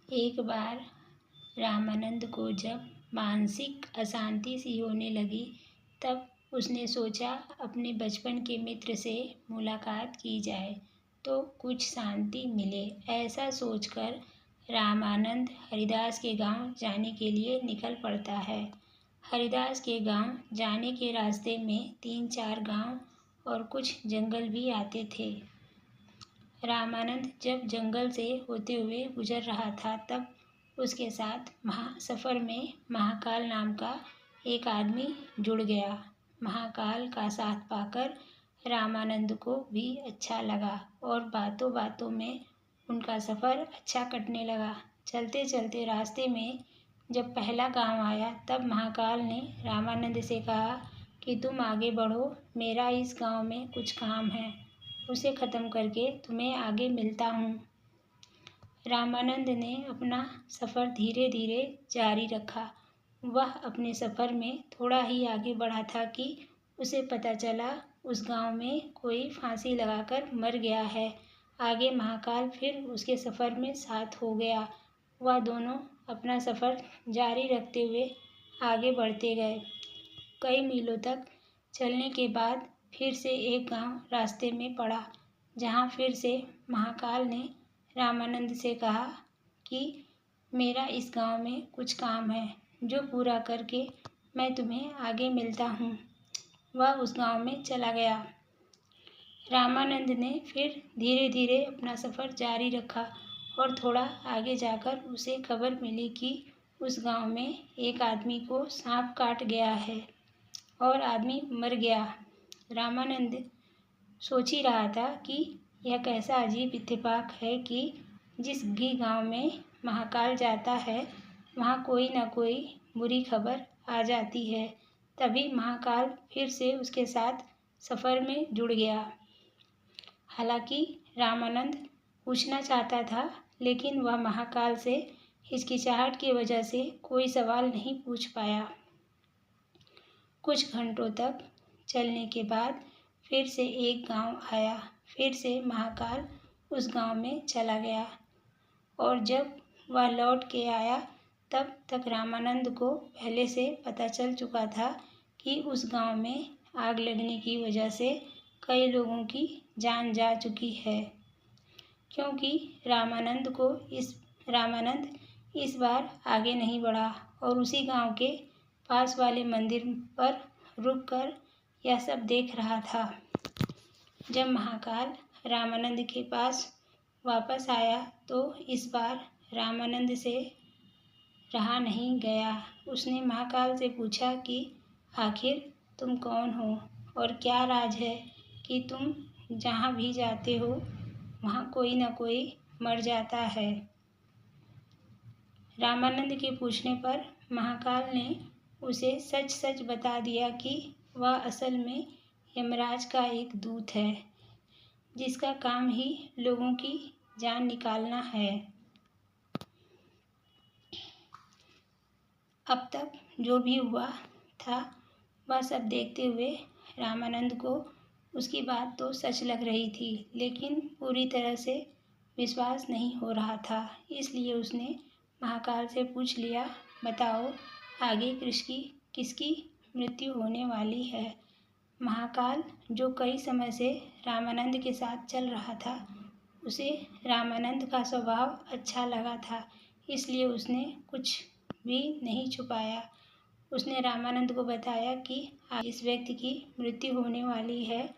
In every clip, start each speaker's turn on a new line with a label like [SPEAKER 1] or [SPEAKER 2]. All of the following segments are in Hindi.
[SPEAKER 1] एक बार रामानंद को जब मानसिक अशांति सी होने लगी, तब उसने सोचा अपने बचपन के मित्र से मुलाकात की जाए तो कुछ शांति मिले। ऐसा सोचकर रामानंद हरिदास के गांव जाने के लिए निकल पड़ता है। हरिदास के गांव जाने के रास्ते में 3-4 गांव और कुछ जंगल भी आते थे। रामानंद जब जंगल से होते हुए गुजर रहा था, तब उसके साथ सफ़र में महाकाल नाम का एक आदमी जुड़ गया। महाकाल का साथ पाकर रामानंद को भी अच्छा लगा और बातों बातों में उनका सफ़र अच्छा कटने लगा। चलते चलते रास्ते में जब पहला गांव आया, तब महाकाल ने रामानंद से कहा कि तुम आगे बढ़ो, मेरा इस गांव में कुछ काम है, उसे ख़त्म करके तुम्हें आगे मिलता हूँ। रामानंद ने अपना सफ़र धीरे धीरे जारी रखा। वह अपने सफ़र में थोड़ा ही आगे बढ़ा था कि उसे पता चला उस गांव में कोई फांसी लगाकर मर गया है। आगे महाकाल फिर उसके सफ़र में साथ हो गया। वह दोनों अपना सफ़र जारी रखते हुए आगे बढ़ते गए। कई मीलों तक चलने के बाद फिर से एक गांव रास्ते में पड़ा, जहां फिर से महाकाल ने रामानंद से कहा कि मेरा इस गांव में कुछ काम है, जो पूरा करके मैं तुम्हें आगे मिलता हूँ। वह उस गांव में चला गया। रामानंद ने फिर धीरे धीरे अपना सफ़र जारी रखा और थोड़ा आगे जाकर उसे खबर मिली कि उस गांव में एक आदमी को सांप काट गया है और आदमी मर गया। रामानंद सोच ही रहा था कि यह कैसा अजीब इत्तेफाक है कि जिस भी गांव में महाकाल जाता है, वहां कोई न कोई बुरी खबर आ जाती है। तभी महाकाल फिर से उसके साथ सफ़र में जुड़ गया। हालांकि रामानंद पूछना चाहता था, लेकिन वह महाकाल से हिचकिचाहट की वजह से कोई सवाल नहीं पूछ पाया। कुछ घंटों तक चलने के बाद फिर से एक गांव आया। फिर से महाकाल उस गांव में चला गया और जब वह लौट के आया, तब तक रामानंद को पहले से पता चल चुका था कि उस गांव में आग लगने की वजह से कई लोगों की जान जा चुकी है। क्योंकि रामानंद इस बार आगे नहीं बढ़ा और उसी गांव के पास वाले मंदिर पर रुककर यह सब देख रहा था। जब महाकाल रामानंद के पास वापस आया, तो इस बार रामानंद से रहा नहीं गया। उसने महाकाल से पूछा कि आखिर तुम कौन हो और क्या राज है कि तुम जहाँ भी जाते हो वहाँ कोई न कोई मर जाता है। रामानंद के पूछने पर महाकाल ने उसे सच सच बता दिया कि वह असल में यमराज का एक दूत है, जिसका काम ही लोगों की जान निकालना है। अब तक जो भी हुआ था, वह सब देखते हुए रामानंद को उसकी बात तो सच लग रही थी, लेकिन पूरी तरह से विश्वास नहीं हो रहा था। इसलिए उसने महाकाल से पूछ लिया, बताओ आगे किसकी मृत्यु होने वाली है। महाकाल, जो कई समय से रामानंद के साथ चल रहा था, उसे रामानंद का स्वभाव अच्छा लगा था, इसलिए उसने कुछ भी नहीं छुपाया। उसने रामानंद को बताया कि जिस व्यक्ति की मृत्यु होने वाली है,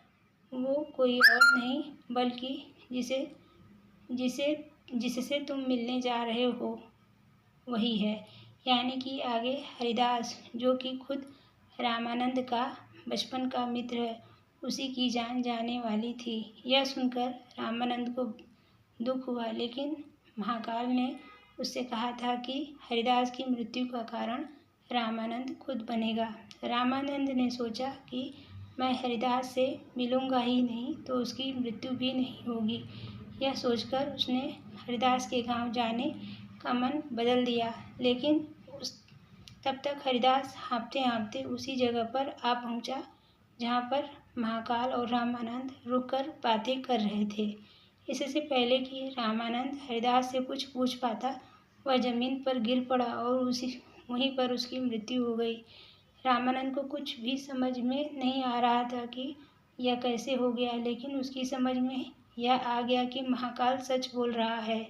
[SPEAKER 1] वो कोई और नहीं बल्कि जिससे तुम मिलने जा रहे हो वही है, यानी कि आगे हरिदास, जो कि खुद रामानंद का बचपन का मित्र है, उसी की जान जाने वाली थी। यह सुनकर रामानंद को दुख हुआ, लेकिन महाकाल ने उससे कहा था कि हरिदास की मृत्यु का कारण रामानंद खुद बनेगा। रामानंद ने सोचा कि मैं हरिदास से मिलूंगा ही नहीं तो उसकी मृत्यु भी नहीं होगी। यह सोचकर उसने हरिदास के गांव जाने का मन बदल दिया, लेकिन तब तक हरिदास हाँफते हाँफते उसी जगह पर आ पहुंचा जहां पर महाकाल और रामानंद रुककर बातें कर रहे थे। इससे पहले कि रामानंद हरिदास से कुछ पूछ पाता, वह जमीन पर गिर पड़ा और वहीं पर उसकी मृत्यु हो गई। रामानंद को कुछ भी समझ में नहीं आ रहा था कि यह कैसे हो गया, लेकिन उसकी समझ में यह आ गया कि महाकाल सच बोल रहा है।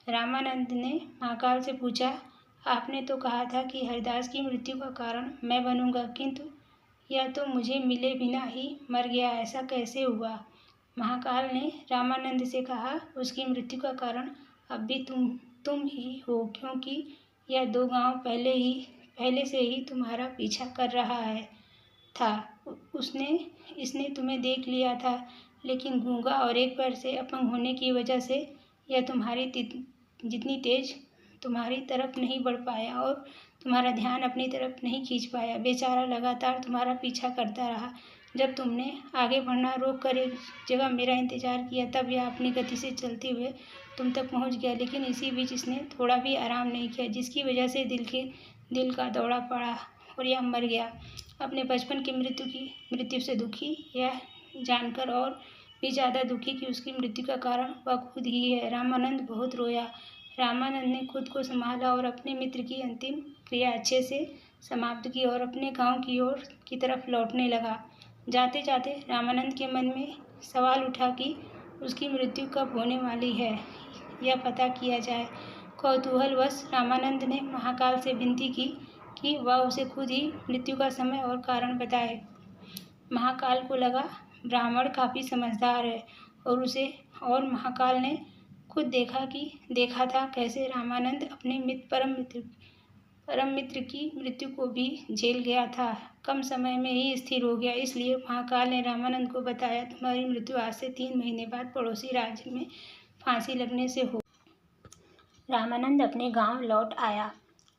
[SPEAKER 1] रामानंद ने महाकाल से पूछा, आपने तो कहा था कि हरिदास की मृत्यु का कारण मैं बनूंगा, किंतु यह तो मुझे मिले बिना ही मर गया, ऐसा कैसे हुआ? महाकाल ने रामानंद से कहा, उसकी मृत्यु का कारण अब भी तुम ही हो, क्योंकि यह 2 गांव पहले से ही तुम्हारा पीछा कर रहा था। इसने तुम्हें देख लिया था, लेकिन गूंगा और एक पैर से अपंग होने की वजह से यह जितनी तेज तुम्हारी तरफ नहीं बढ़ पाया और तुम्हारा ध्यान अपनी तरफ नहीं खींच पाया। बेचारा लगातार तुम्हारा पीछा करता रहा। जब तुमने आगे बढ़ना रोक कर एक जगह मेरा इंतजार किया, तब यह अपनी गति से चलते हुए तुम तक पहुंच गया, लेकिन इसी बीच इसने थोड़ा भी आराम नहीं किया, जिसकी वजह से दिल का दौरा पड़ा और यह मर गया। अपने बचपन की मृत्यु से दुखी, यह जानकर और भी ज़्यादा दुखी कि उसकी मृत्यु का कारण वह खुद ही है। रामानंद बहुत रोया। रामानंद ने खुद को संभाला और अपने मित्र की अंतिम क्रिया अच्छे से समाप्त की और अपने गांव की तरफ लौटने लगा। जाते जाते रामानंद के मन में सवाल उठा कि उसकी मृत्यु कब होने वाली है, यह पता किया जाए। कौतूहलवश रामानंद ने महाकाल से विनती की कि वह उसे खुद ही मृत्यु का समय और कारण बताए। महाकाल को लगा ब्राह्मण काफ़ी समझदार है और महाकाल ने खुद देखा था कैसे रामानंद अपने परम मित्र की मृत्यु को भी झेल गया था, कम समय में ही स्थिर हो गया। इसलिए महाकाल ने रामानंद को बताया, तुम्हारी मृत्यु आज से 3 महीने बाद पड़ोसी राज्य में फांसी लगने से हो। रामानंद अपने गांव लौट आया।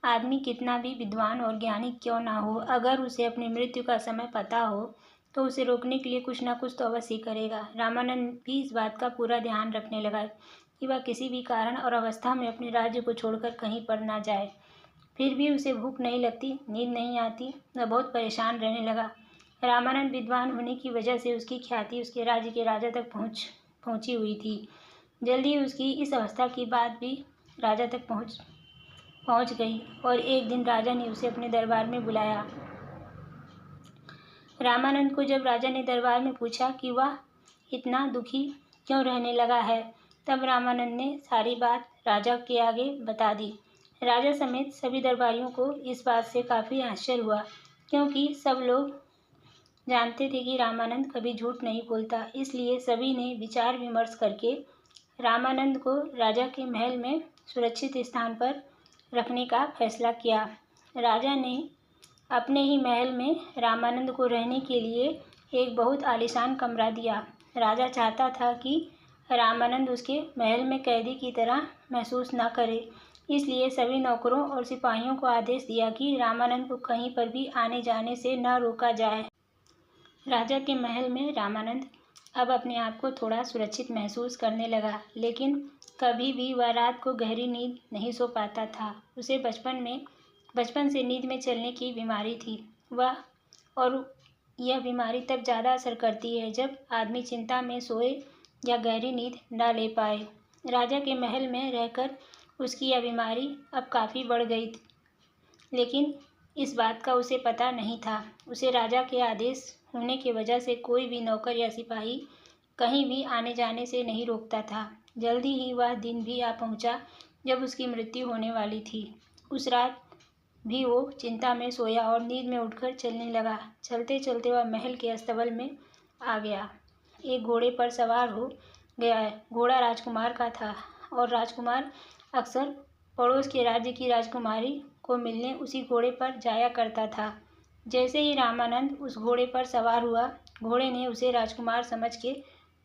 [SPEAKER 1] आदमी कितना भी विद्वान और ज्ञानी क्यों ना हो, अगर उसे अपनी मृत्यु का समय पता हो तो उसे रोकने के लिए कुछ न कुछ तो अवश्य करेगा। रामानंद भी इस बात का पूरा ध्यान रखने लगा कि वह किसी भी कारण और अवस्था में अपने राज्य को छोड़कर कहीं पर ना जाए। फिर भी उसे भूख नहीं लगती, नींद नहीं आती, वह बहुत परेशान रहने लगा। रामानंद विद्वान होने की वजह से उसकी ख्याति उसके राज्य के राजा तक पहुंची हुई थी। जल्दी उसकी इस अवस्था की बात भी राजा तक पहुंच गई और एक दिन राजा ने उसे अपने दरबार में बुलाया। रामानंद को जब राजा ने दरबार में पूछा कि वह इतना दुखी क्यों रहने लगा है, तब रामानंद ने सारी बात राजा के आगे बता दी। राजा समेत सभी दरबारियों को इस बात से काफ़ी आश्चर्य हुआ, क्योंकि सब लोग जानते थे कि रामानंद कभी झूठ नहीं बोलता। इसलिए सभी ने विचार विमर्श करके रामानंद को राजा के महल में सुरक्षित स्थान पर रखने का फैसला किया। राजा ने अपने ही महल में रामानंद को रहने के लिए एक बहुत आलीशान कमरा दिया। राजा चाहता था कि रामानंद उसके महल में कैदी की तरह महसूस न करे, इसलिए सभी नौकरों और सिपाहियों को आदेश दिया कि रामानंद को कहीं पर भी आने जाने से न रोका जाए। राजा के महल में रामानंद अब अपने आप को थोड़ा सुरक्षित महसूस करने लगा, लेकिन कभी भी वह रात को गहरी नींद नहीं सो पाता था। उसे बचपन से नींद में चलने की बीमारी थी। यह बीमारी तब ज़्यादा असर करती है जब आदमी चिंता में सोए या गहरी नींद न ले पाए। राजा के महल में रहकर उसकी यह बीमारी अब काफ़ी बढ़ गई थी, लेकिन इस बात का उसे पता नहीं था। उसे राजा के आदेश होने की वजह से कोई भी नौकर या सिपाही कहीं भी आने जाने से नहीं रोकता था। जल्दी ही वह दिन भी आ पहुंचा जब उसकी मृत्यु होने वाली थी। उस रात भी वो चिंता में सोया और नींद में उठकर चलने लगा। चलते चलते वह महल के अस्तबल में आ गया। एक घोड़े पर सवार हो गया। घोड़ा राजकुमार का था और राजकुमार अक्सर पड़ोस के राज्य की राजकुमारी को मिलने उसी घोड़े पर जाया करता था। जैसे ही रामानंद उस घोड़े पर सवार हुआ, घोड़े ने उसे राजकुमार समझ के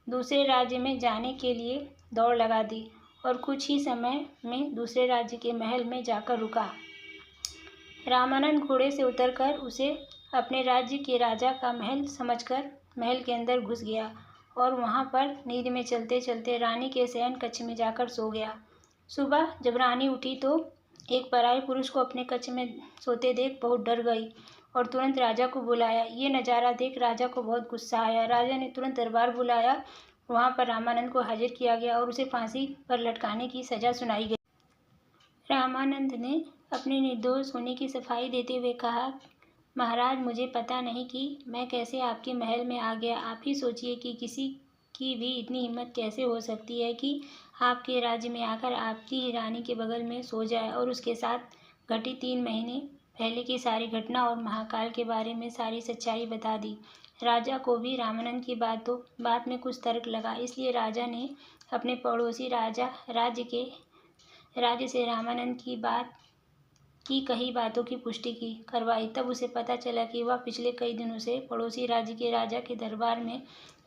[SPEAKER 1] दूसरे राज्य में जाने के लिए दौड़ लगा दी और कुछ ही समय में दूसरे राज्य के महल में जाकर रुका। रामानंद घोड़े से उतरकर उसे अपने राज्य के राजा का महल समझकर महल के अंदर घुस गया और वहां पर नींद में चलते चलते रानी के शयन कक्ष में जाकर सो गया। सुबह जब रानी उठी तो एक पराये पुरुष को अपने कक्ष में सोते देख बहुत डर गई और तुरंत राजा को बुलाया। ये नज़ारा देख राजा को बहुत गुस्सा आया। राजा ने तुरंत दरबार बुलाया। वहाँ पर रामानंद को हाजिर किया गया और उसे फांसी पर लटकाने की सज़ा सुनाई गई। रामानंद ने अपने निर्दोष होने की सफाई देते हुए कहा, महाराज, मुझे पता नहीं कि मैं कैसे आपके महल में आ गया। आप ही सोचिए कि किसी की भी इतनी हिम्मत कैसे हो सकती है कि आपके राज्य में आकर आपकी ही रानी के बगल में सो जाए और उसके साथ घटी 3 महीने पहले की सारी घटना और महाकाल के बारे में सारी सच्चाई बता दी। राजा को भी रामानंद की बात में कुछ तर्क लगा, इसलिए राजा ने अपने पड़ोसी राज्य से रामानंद की कई बातों की पुष्टि करवाई। तब उसे पता चला कि वह पिछले कई दिनों से पड़ोसी राज्य के राजा के दरबार में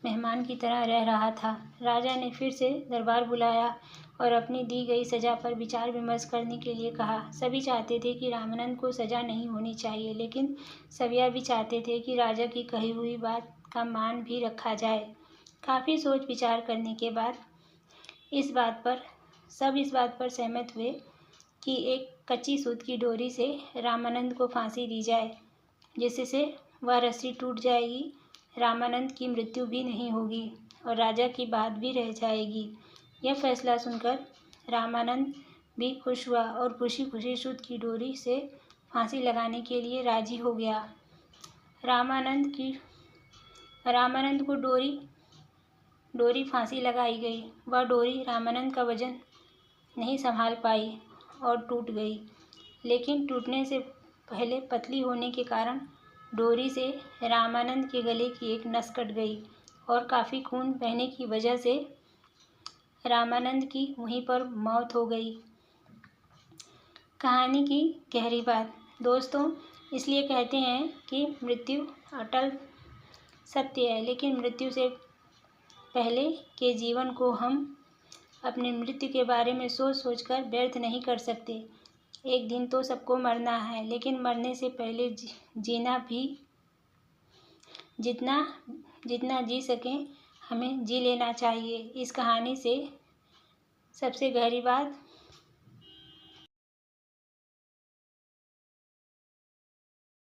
[SPEAKER 1] मेहमान की तरह रह रहा था। राजा ने फिर से दरबार बुलाया और अपनी दी गई सजा पर विचार विमर्श करने के लिए कहा। सभी चाहते थे कि रामानंद को सजा नहीं होनी चाहिए, लेकिन सब यह भी चाहते थे कि राजा की कही हुई बात का मान भी रखा जाए। काफ़ी सोच विचार करने के बाद इस बात पर सहमत हुए कि एक कच्ची सूत की डोरी से रामानंद को फांसी दी जाए, जिससे वह रस्सी टूट जाएगी, रामानंद की मृत्यु भी नहीं होगी और राजा की बात भी रह जाएगी। यह फैसला सुनकर रामानंद भी खुश हुआ और खुशी खुशी सूत की डोरी से फांसी लगाने के लिए राजी हो गया। रामानंद को डोरी फांसी लगाई गई। वह डोरी रामानंद का वजन नहीं संभाल पाई और टूट गई, लेकिन टूटने से पहले पतली होने के कारण डोरी से रामानंद के गले की एक नस कट गई और काफ़ी खून बहने की वजह से रामानंद की वहीं पर मौत हो गई। कहानी की गहरी बात। दोस्तों, इसलिए कहते हैं कि मृत्यु अटल सत्य है, लेकिन मृत्यु से पहले के जीवन को हम अपने मृत्यु के बारे में सोच कर व्यर्थ नहीं कर सकते। एक दिन तो सबको मरना है, लेकिन मरने से पहले जीना भी जितना जी सकें हमें जी लेना चाहिए। इस कहानी से सबसे गहरी बात